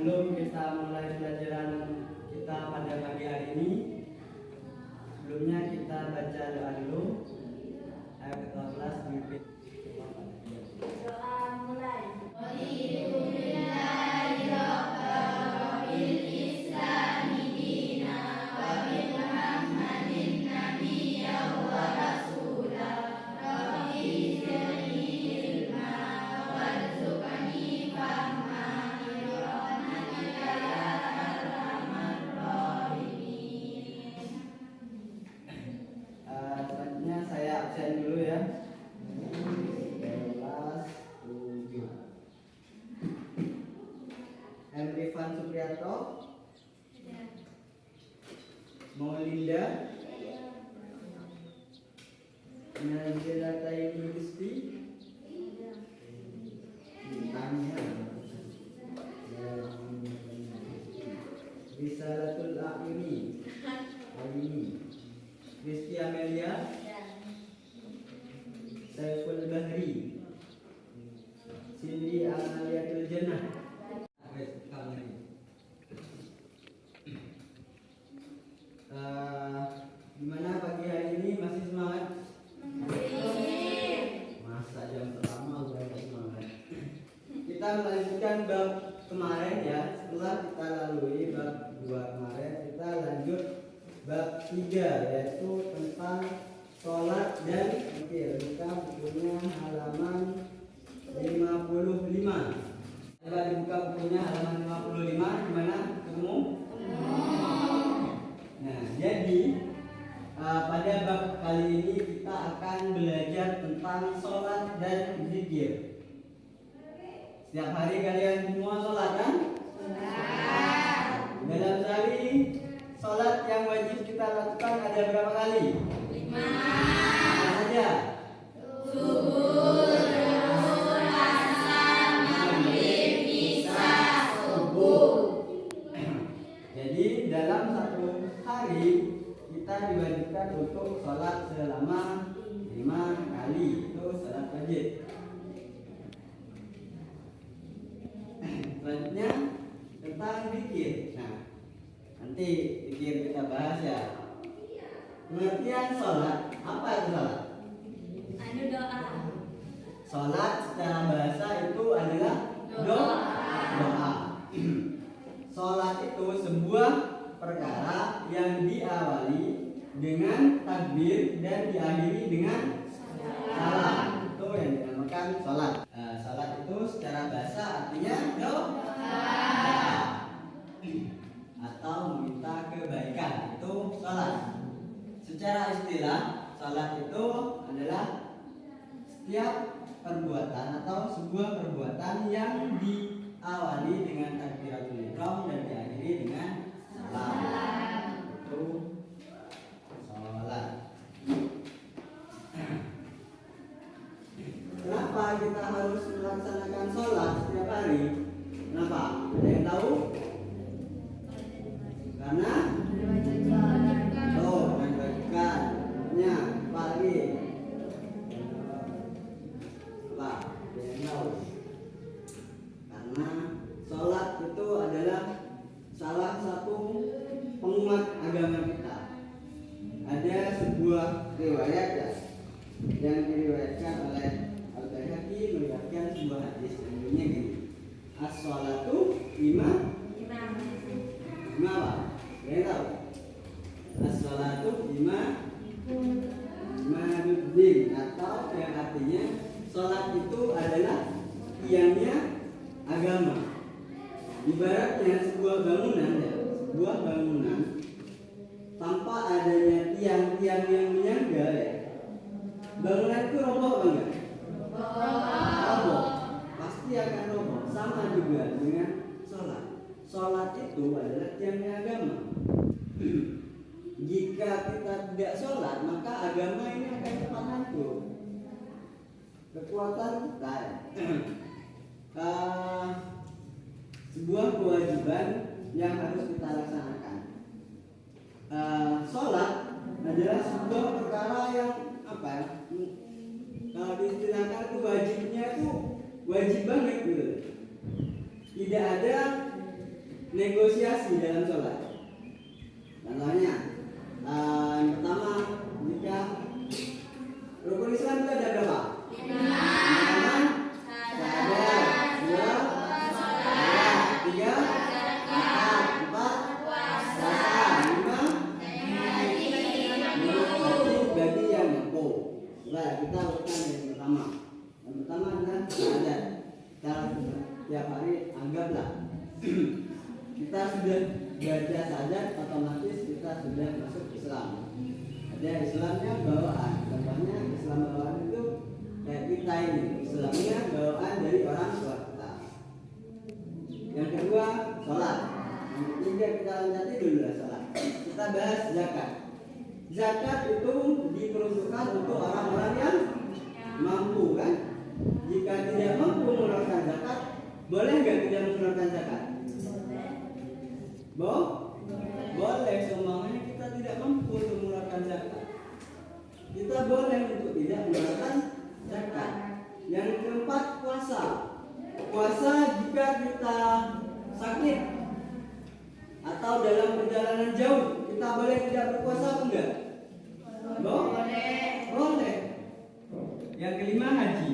Sebelum kita mulai pelajaran kita pada pagi hari ini, sebelumnya kita baca doa dulu. Ayo ketua kelas memimpin doa mulai. Selanjutnya saya absen dulu ya. Kelas 7. Henryvan Supriyanto, Maulinda, Nazila Taini Gusti, Tanya, Risalatul Aqini, Rizky Amelia, Saiful Bahri, Cindy Amaliatul Jannah. Gimana pagi hari ini, masih semangat? Masa jam pertama udah semangat. Kita melanjutkan bab kemarin ya. Setelah kita lalui bab 2 kemarin, kita lanjut bab 3 yaitu tentang sholat dan zikir. Buka bukunya halaman 55. Coba dibuka bukunya halaman 55. Gimana? Ketemu? Nah, jadi pada bab kali ini kita akan belajar tentang sholat dan zikir. Setiap hari kalian semua sholat kan? Dalam sehari sholat yang wajib kita lakukan ada berapa kali? 5. Apa saja? Subuh, asar, maghrib, isya, subuh. Jadi dalam satu hari kita diwajibkan untuk sholat selama 5 kali. Itu sholat wajib. Selanjutnya tentang zikir. Nah, nanti zikir kita bahas ya. Pengertian sholat, apa itu sholat? Doa. Sholat secara bahasa itu adalah doa. Sholat itu sebuah perkara yang diawali dengan takbir dan diakhiri dengan salam. Itu yang dinamakan sholat. Sholat itu secara bahasa artinya doa atau meminta kebaikan. Itu sholat. Secara istilah, sholat itu adalah setiap perbuatan atau sebuah perbuatan yang diawali dengan takbiratul ihram dan diakhiri dengan salam. Itu sholat. Kenapa kita harus melaksanakan sholat setiap hari? Kenapa? Ada yang tahu? Karena diwajibkan. Apa lagi? Apa? Ada yang tahu? Karena sholat itu adalah salah satu penguat agama kita. Ada sebuah riwayat ya, yang diriwayatkan oleh Al-Baihaqi meriwayatkan sebuah hadis yang bunyinya gini. As-sholatu imam apa? Yang tahu? As-sholatu imaduddin, atau yang artinya sholat itu adalah tiangnya agama. Ibaratnya sebuah bangunan ya, sebuah bangunan tanpa adanya tiang-tiang yang menyangga ya, bangunan itu roboh apa enggak? Roboh. Pasti akan roboh. Sama juga dengan sholat. Sholat itu adalah tiangnya agama. Jika kita tidak sholat, maka agama ini akan cepat hancur. Kekuatan kita sebuah kewajiban yang harus kita laksanakan. Sholat adalah sebuah perkara yang apa ya? Kalau diistilahkan itu wajibnya itu wajib banget gitu. Tidak ada negosiasi dalam sholat. Contohnya, yang pertama, jika rukun Islam itu ada berapa? 5. Syahadat, 2, salat, 3, 4, puasa, 5, bagi yang mampu. Nah, kita lakukan yang pertama. Yang pertama adalah syahadat. Kita tiap hari anggaplah kita sudah baca syahadat, otomatis kita sudah masuk Islam. Ada Islamnya bawaan. Contohnya Islam bawaan itu kayak kita ini, Islamnya bawaan dari orang tua kita. Yang kedua, sholat. Yang ketiga, kita loncati dulu lah sholat. Kita bahas zakat. Zakat itu diperuntukkan untuk orang-orang yang mampu, kan? Jika tidak mampu mengeluarkan zakat, boleh nggak tidak mengeluarkan zakat? Boleh. Semuanya kita tidak mampu untuk mengeluarkan zakat, kita boleh untuk tidak mengeluarkan zakat. Yang keempat, puasa. Puasa jika kita sakit atau dalam perjalanan jauh, kita boleh tidak berpuasa apa enggak? Boleh. Yang kelima, haji.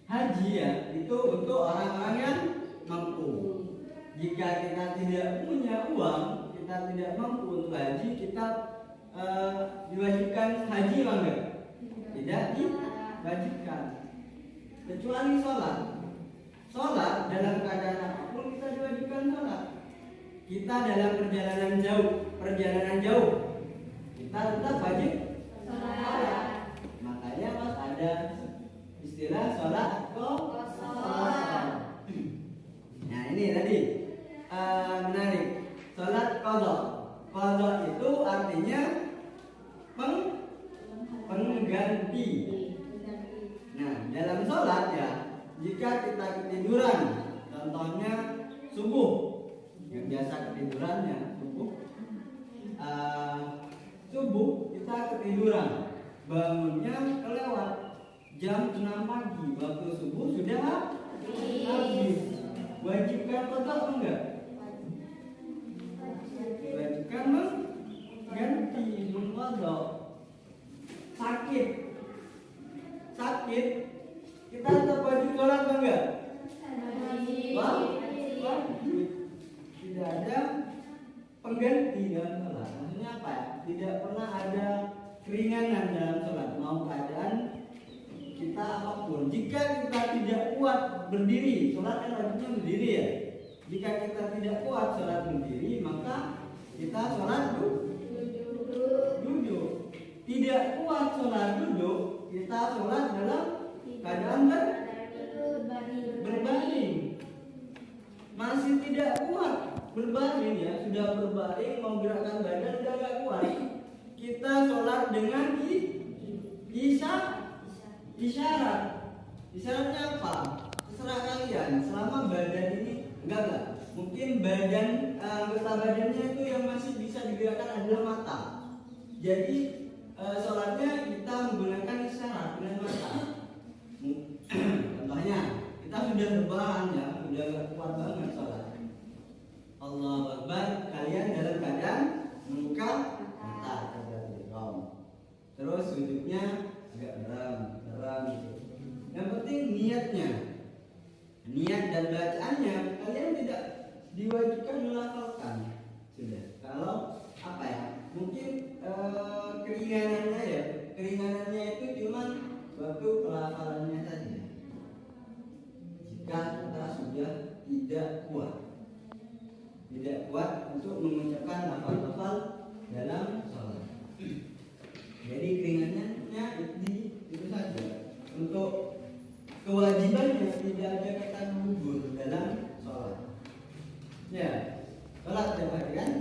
Haji ya, itu untuk orang-orang yang mampu. Jika kita tidak punya uang, kita tidak mampu untuk haji, kita diwajibkan haji apa enggak? Tidak diwajibkan. Kecuali sholat. Sholat dalam keadaan apapun kita diwajibkan sholat. Kita dalam perjalanan jauh, kita tetap wajib sholat. Makanya pas ada istilah sholat qasar. Nah ini tadi menarik. Sholat qadha. Qadha itu artinya pengganti. Nah dalam sholat ya, jika kita ketiduran, contohnya subuh, yang biasa ketidurannya subuh kita ketiduran, bangunnya kelewat jam 6 pagi, waktu subuh sudah habis. Wajibkan qadha apa enggak? Wajibkan mengganti, mengqadha. Sakit kita tetap wajib sholat apa enggak? Wajib. Tidak ada pengganti dalam sholat. Maksudnya apa ya? Tidak pernah ada keringanan dalam sholat, mau keadaan kita apapun. Jika kita tidak kuat berdiri, sholat kan wajibnya berdiri ya. Jika kita tidak kuat sholat berdiri, maka kita sholat duduk. Tidak kuat sholat duduk, kita sholat dalam keadaan berbaring. Masih tidak kuat berbaring ya, sudah berbaring mau gerakan badan sudah tidak kuat, kita sholat dengan isyarat. Isyaratnya apa? Terserah kalian. Selama badan ini enggak. Mungkin badan anggota badannya itu yang masih bisa digerakkan adalah mata. Jadi sholatnya kita menggunakan isyarat dengan mata. Contohnya kita sudah rebahan ya, sudah kuat banget sholat. Allahu Akbar, kalian dalam keadaan membuka mata, terus sujudnya agak dalam gitu. Yang penting niatnya, niat dan bacaannya kalian tidak diwajibkan melafalkan. Sudah. Kalau apa ya? Mungkin keringanannya itu cuma waktu pelafalannya saja. Jika kita sudah tidak kuat untuk mengucapkan lafal-lafal dalam sholat. Jadi keringanannya itu saja. Untuk kewajibannya tidak ada kata gugur dalam sholat. Ya, sholat tiap hari kan?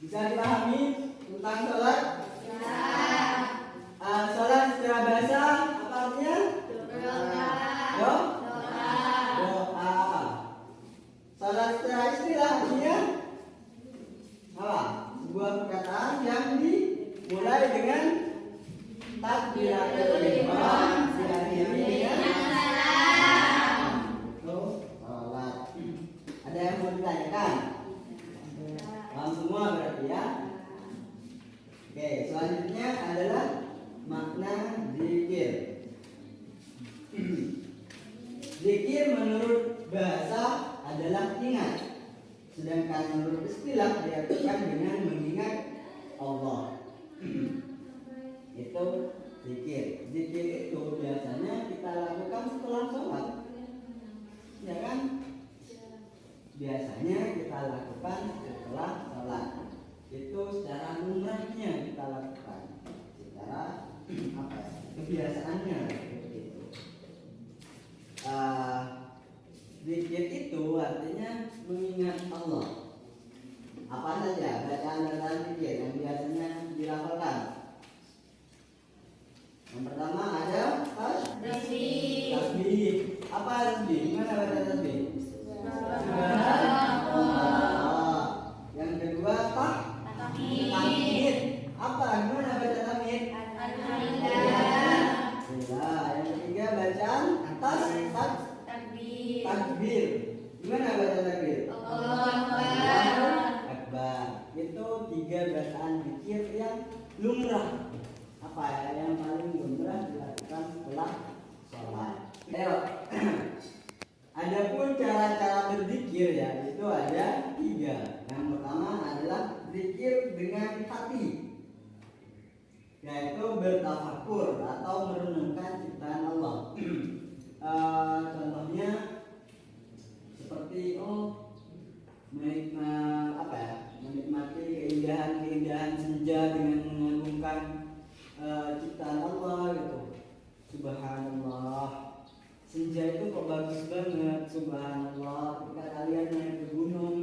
Bisa dipahami tentang sholat? Sholat secara bahasa apa artinya? Doa. Sholat secara istilah artinya apa? Sebuah perkataan yang dimulai dengan takbiratul ihram, diakhiri dengan salam. Zikir menurut bahasa adalah ingat, sedangkan menurut istilah diartikan dengan mengingat Allah. Itu zikir. Zikir itu biasanya kita lakukan setelah sholat, ya kan? Biasanya kita lakukan setelah sholat. Itu secara lumrahnya kita lakukan, secara apa? Kebiasaannya seperti itu. Zikir itu artinya mengingat Allah. Apa saja bacaan-bacaan zikir yang biasanya dilafalkan? Yang pertama ada tasbih. Apa tasbih? Gimana baca tasbih? Subhanallah. Yang kedua tahmid. Apa? Gimana baca tahmid? Alhamdulillah. Yang ketiga bacaan takbir. Gimana baca takbir? Allahu Akbar. Itu 3 bacaan zikir yang lumrah. Apa ya yang paling lumrah dilakukan setelah sholat? Ayo. Adapun cara-cara berzikir ya itu ada 3. Yang pertama adalah zikir dengan hati, yaitu bertafakur atau merenungkan ciptaan Allah. Contohnya seperti menikmati keindahan senja dengan mengagungkan ciptaan Allah gitu. Subhanallah, senja itu kok bagus banget. Subhanallah, ketika kalian naik ke gunung,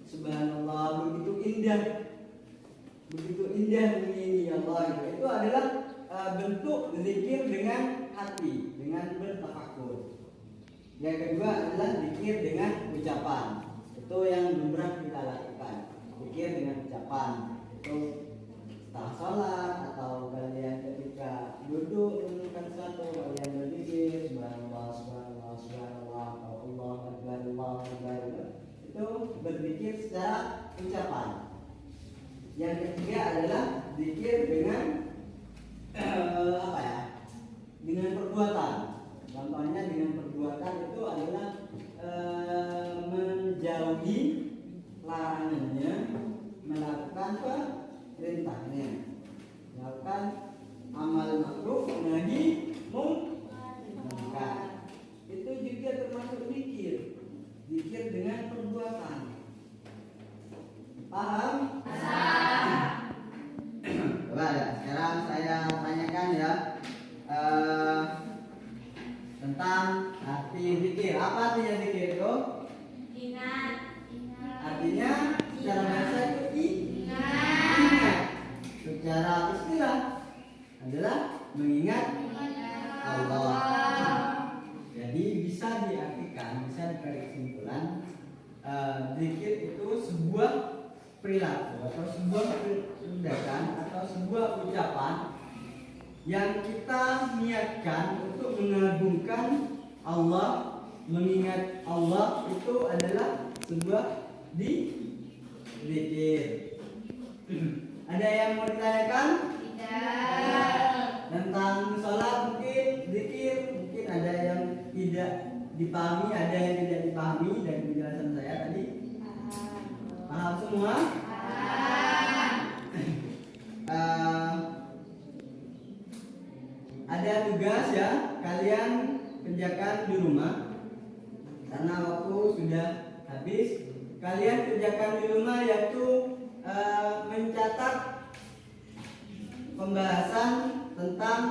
subhanallah, begitu indah ini Allah gitu. Itu adalah bentuk zikir dengan hati, dengan bertafakur. Yang kedua adalah zikir dengan ucapan. Itu yang lumrah kita lakukan. Zikir dengan ucapan. Itu setelah sholat atau kalian ketika duduk menunjukkan sesuatu, kalian berzikir subhanallah, subhanallah, subhanallah, atau Allah Akbar, Allah Akbar. Itu berzikir secara ucapan. Yang ketiga adalah zikir dengan dengan perbuatan. Contohnya dengan perbuatan itu adalah menjauhi larangannya, melakukan perintahnya, melakukan amal ma'ruf nahi munkar. Itu juga termasuk zikir dengan perbuatan. Paham? Coba ya, sekarang saya tanyakan ya tentang arti zikir. Apa artinya zikir itu? Ingat. Artinya secara bahasa itu ingat. Secara istilah adalah mengingat Allah. Jadi bisa diartikan, bisa ditarik kesimpulan, zikir itu sebuah perilaku atau sebuah tindakan atau sebuah ucapan yang kita niatkan untuk mengagungkan Allah, mengingat Allah. Itu adalah sebuah zikir. Ada yang mau ditanyakan? Tidak. Tentang sholat mungkin, zikir mungkin ada yang tidak dipahami, ada yang tidak dipahami dari penjelasan saya tadi. Paham semua? Ada tugas ya, kalian kerjakan di rumah. Karena waktu sudah habis, kalian kerjakan di rumah yaitu mencatat pembahasan tentang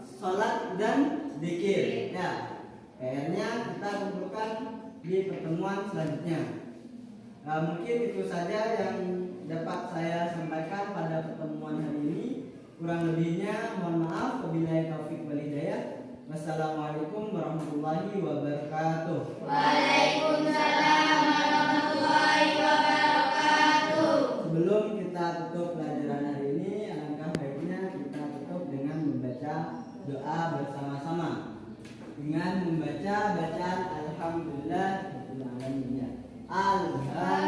sholat dan zikir. Ya, akhirnya kita kumpulkan di pertemuan selanjutnya. Mungkin itu saja yang dapat saya sampaikan pada pertemuan hari ini. Kurang lebihnya mohon maaf. Wabillahi taufiq wal hidayah. Wassalamualaikum warahmatullahi wabarakatuh. Waalaikumsalam warahmatullahi wabarakatuh. Sebelum kita tutup pelajaran hari ini, alangkah baiknya kita tutup dengan membaca doa bersama-sama. Dengan membaca bacaan Alhamdulillah. Alhamdulillah.